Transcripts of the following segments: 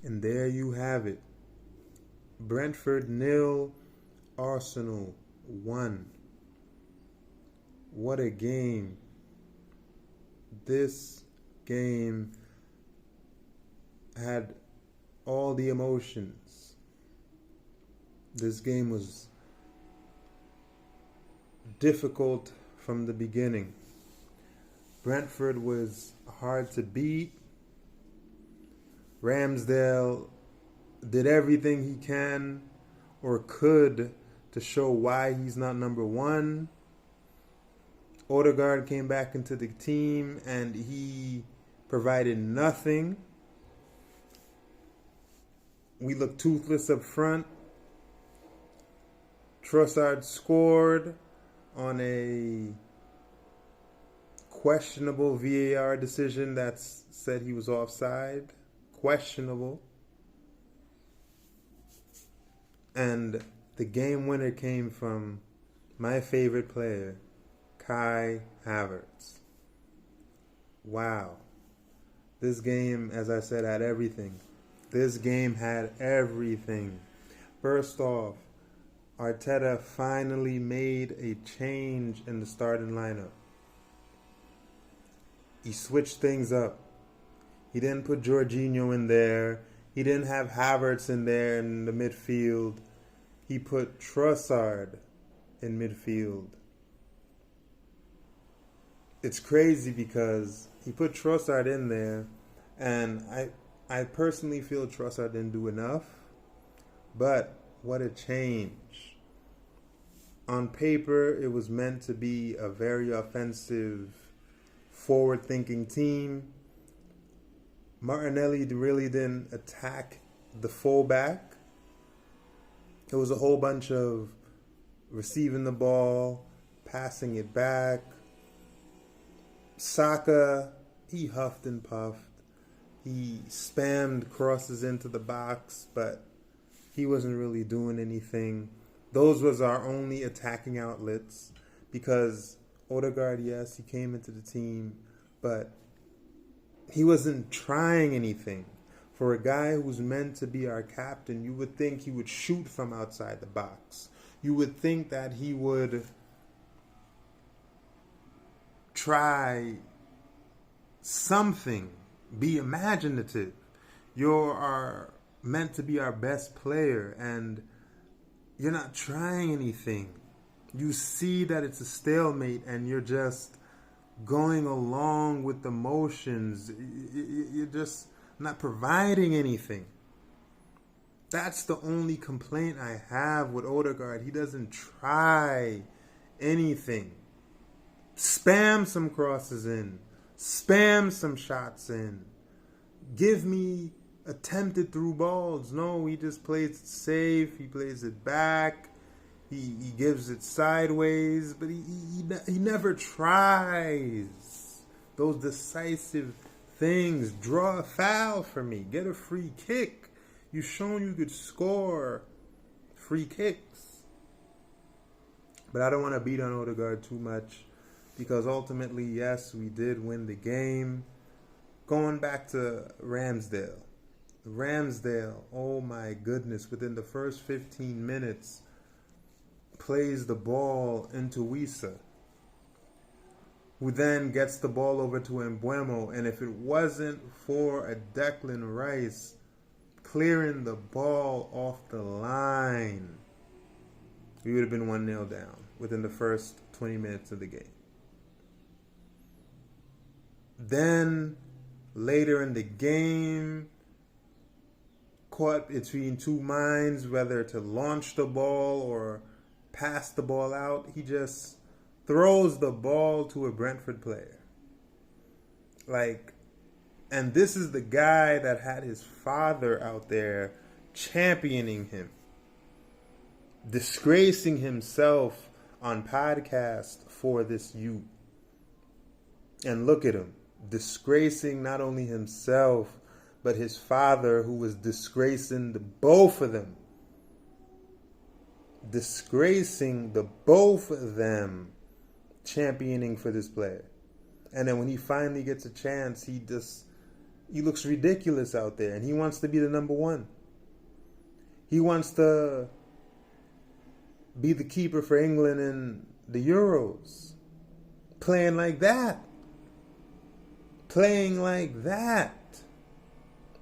And there you have it. Brentford nil, Arsenal 1. What a game. This game had all the emotions. This game was difficult from the beginning. Brentford was hard to beat. Ramsdale did everything he can or could to show why he's not number one. Odegaard came back into the team and he provided nothing. We looked toothless up front. Trossard scored on a questionable VAR decision that said he was offside. Questionable. And the game winner came from my favorite player, Kai Havertz. Wow. This game, as I said, had everything. This game had everything. First off, Arteta finally made a change in the starting lineup. He switched things up. He didn't put Jorginho in there. He didn't have Havertz in there in the midfield. He put Trossard in midfield. It's crazy because he put Trossard in there, and I personally feel Trossard didn't do enough. But what a change. On paper, it was meant to be a very offensive, forward-thinking team. Martinelli really didn't attack the fullback. It was a whole bunch of receiving the ball, passing it back. Saka, he huffed and puffed. He spammed crosses into the box, but he wasn't really doing anything. Those was our only attacking outlets because Odegaard, yes, he came into the team, but he wasn't trying anything. For a guy who's meant to be our captain, you would think he would shoot from outside the box. You would think that he would try something, be imaginative. You're meant to be our best player, and you're not trying anything. You see that it's a stalemate, and you're just going along with the motions. You're just not providing anything. That's the only complaint I have with Odegaard. He doesn't try anything. Spam some crosses in. Spam some shots in. Give me attempted through balls. No, he just plays it safe. He plays it back. He gives it sideways, but he never tries those decisive things. Draw a foul for me. Get a free kick. You've shown you could score free kicks. But I don't want to beat on Odegaard too much because ultimately, yes, we did win the game. Going back to Ramsdale. Ramsdale, oh my goodness, within the first 15 minutes, plays the ball into Wissa, who then gets the ball over to Mbeumo. And if it wasn't for a Declan Rice clearing the ball off the line, we would have been 1-0 down within the first 20 minutes of the game. Then, later in the game, caught between two minds whether to launch the ball or pass the ball out. He just throws the ball to a Brentford player. And this is the guy that had his father out there championing him, disgracing himself on podcast for this youth. And look at him, disgracing not only himself, but his father, who was disgracing the both of them. Disgracing the both of them, championing for this player. And then when he finally gets a chance, he just He looks ridiculous out there, and he wants to be the number one. He wants to be the keeper for England in the Euros. Playing like that. Playing like that.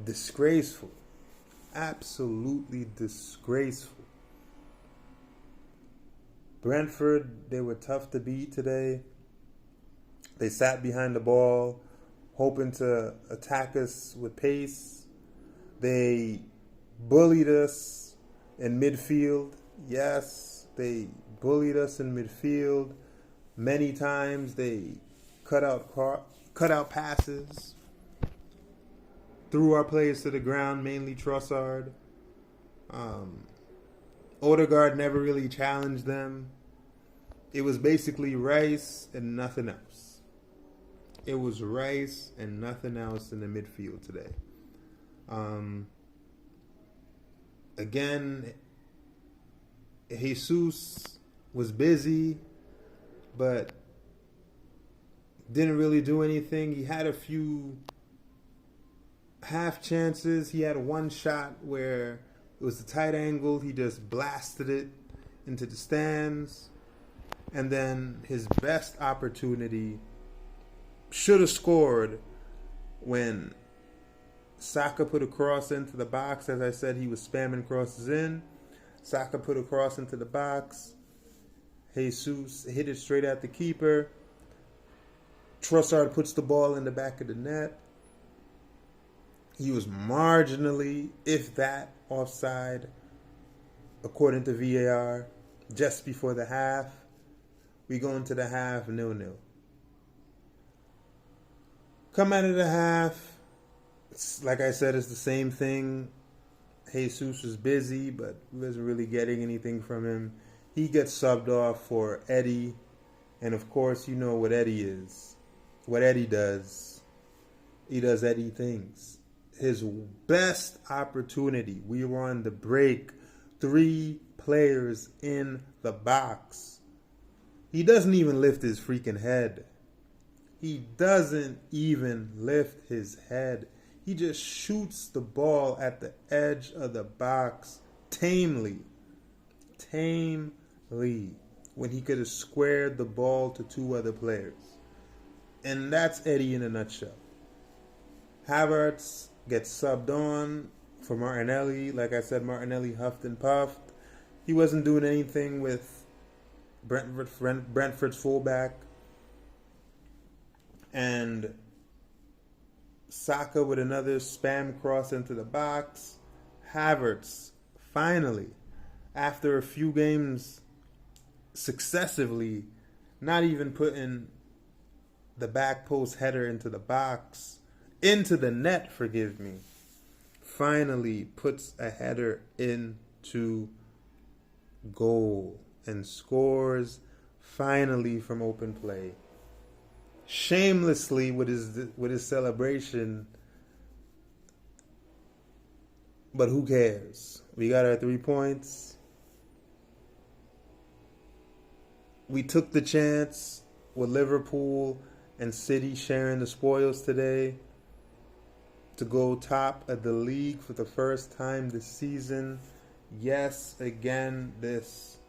Disgraceful. Absolutely disgraceful. Brentford, they were tough to beat today. They sat behind the ball, hoping to attack us with pace. They bullied us in midfield. Yes, they bullied us in midfield. Many times they cut out passes, threw our players to the ground, mainly Trossard. Odegaard never really challenged them. It was basically Rice and nothing else. It was Rice and nothing else in the midfield today. Again, Jesus was busy, but didn't really do anything. He had a few half chances. He had one shot where it was a tight angle. He just blasted it into the stands. And then his best opportunity, should have scored when Saka put a cross into the box. As I said, he was spamming crosses in. Saka put a cross into the box. Jesus hit it straight at the keeper. Trossard puts the ball in the back of the net. He was marginally, if that, offside, according to VAR, just before the half. We go into the half 0-0. Come out of the half, like I said, it's the same thing. Jesus was busy, but wasn't really getting anything from him. He gets subbed off for Eddie. And of course, you know what Eddie is. What Eddie does. He does Eddie things. His best opportunity. We were on the break. 3 players in the box. He doesn't even lift his freaking head. He doesn't even lift his head. He just shoots the ball at the edge of the box tamely. When he could have squared the ball to 2 other players. And that's Eddie in a nutshell. Havertz gets subbed on for Martinelli. Like I said, Martinelli huffed and puffed. He wasn't doing anything with Brentford's fullback. And Saka with another spam cross into the box. Havertz, finally, after a few games successively, not even putting the back post header into the box, into the net, forgive me, finally puts a header into goal and scores finally from open play. Shamelessly with his celebration, but who cares? We got our 3 points. We took the chance with Liverpool and City sharing the spoils today to go top of the league for the first time this season. Yes, again, this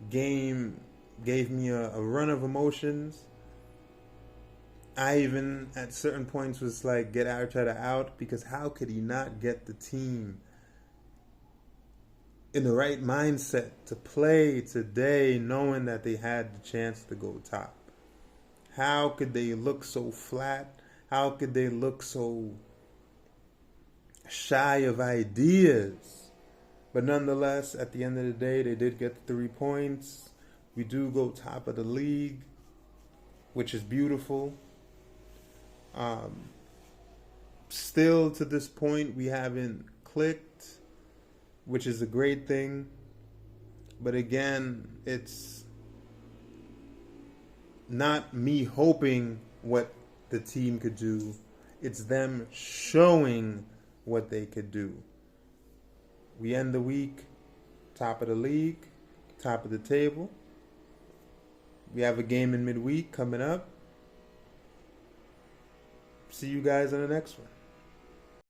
game gave me a run of emotions. I even, at certain points, was like, get Arteta out, because how could he not get the team in the right mindset to play today, knowing that they had the chance to go top? How could they look so flat? How could they look so shy of ideas? But nonetheless, at the end of the day, they did get the 3 points. We do go top of the league, which is beautiful. Still to this point, we haven't clicked, which is a great thing. But again, it's not me hoping what the team could do. It's them showing what they could do. We end the week top of the league, top of the table. We have a game in midweek coming up. See you guys on the next one.